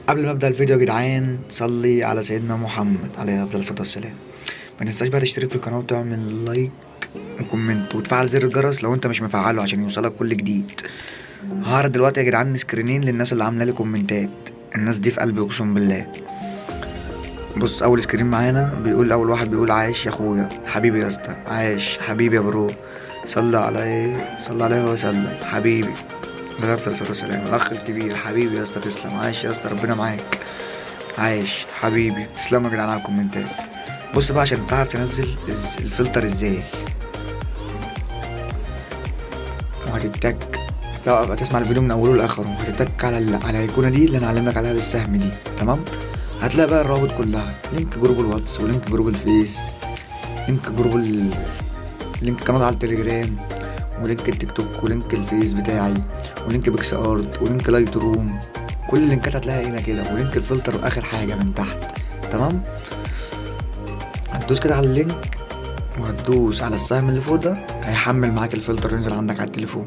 قبل ما ابدا الفيديو يا جدعان، صلي على سيدنا محمد عليه افضل الصلاه والسلام. ما تنساش بقى تشترك في القناه وتعمل لايك وكومنت وتفعل زر الجرس لو انت مش مفعله عشان يوصلك كل جديد. هعرض دلوقتي يا جدعان سكرينين للناس اللي عامله لي كومنتات. الناس دي في قلبي اقسم بالله. بص، اول سكرين معانا بيقول، اول واحد بيقول: عايش يا اخويا حبيبي يا اسطى، عايش حبيبي يا برو، صلى عليه وسلم حبيبي عليه افضل الصلاه والسلام. الاخ الكبير حبيبي يا اسطى، تسلم، عايش يا اسطى، ربنا معاك، عايش حبيبي. تسلموا يا جدعان على الكومنتات. بص بقى، عشان تعرف تنزل الفلتر ازاي وهتتك بقى تسمع الفيديو من اوله لاخره، وهتتك على الايقونه دي اللي انا علمك عليها بالسهم دي، تمام؟ هتلاقي بقى الروابط كلها، لينك جروب الواتس ولينك جروب الفيس، لينك جروب لينك قناه على التليجرام، ولينك التيك توك، ولينك الفيس بتاعي، ولينك بيكس ارت، ولينك لايت روم. كل اللينكات هتلاقيها هنا كده، ولينك الفلتر اخر حاجه من تحت، تمام؟ هتدوس كده على اللينك وهتدوس على السهم اللي فوق ده، هيحمل معاك الفلتر ينزل عندك على التليفون.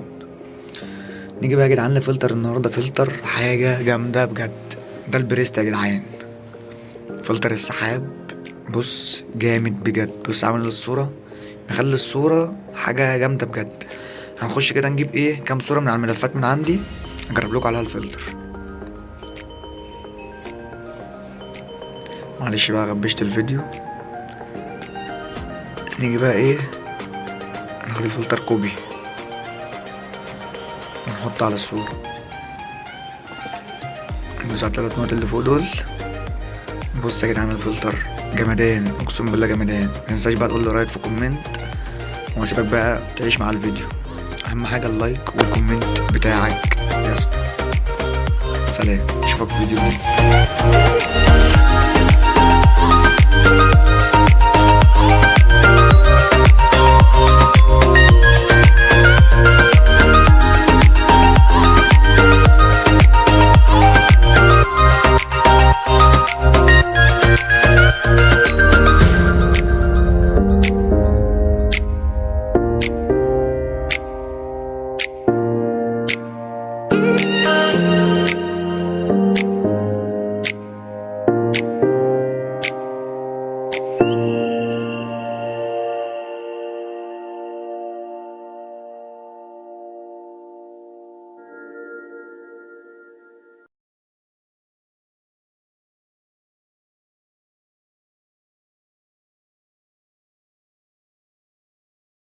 نيجي بقى يا جدعان لفلتر النهارده، فلتر حاجه جامده بجد. ده البريست يا جدعان، فلتر السحاب. بص جامد بجد، بص عامل الصوره، مخلي الصوره حاجه جامده بجد. هنخش كده نجيب ايه كام صوره من على الملفات من عندي، اجرب لكم عليها الفلتر. معلش بقى غبشت الفيديو. نيجي بقى ايه، ناخد الفلتر كوبي ونحطه على الصورة، ندوس على التلات نقط اللي فوق دول. بص يا جدعان الفلتر جمدان، اقسم بالله جمدان. متنساش بقى تقول لي رايك في كومنت، وهسيبك بقى تعيش مع الفيديو. اهم حاجة اللايك والكومنت بتاعك يا اسطى. سلام، اشوفك في فيديو جديد.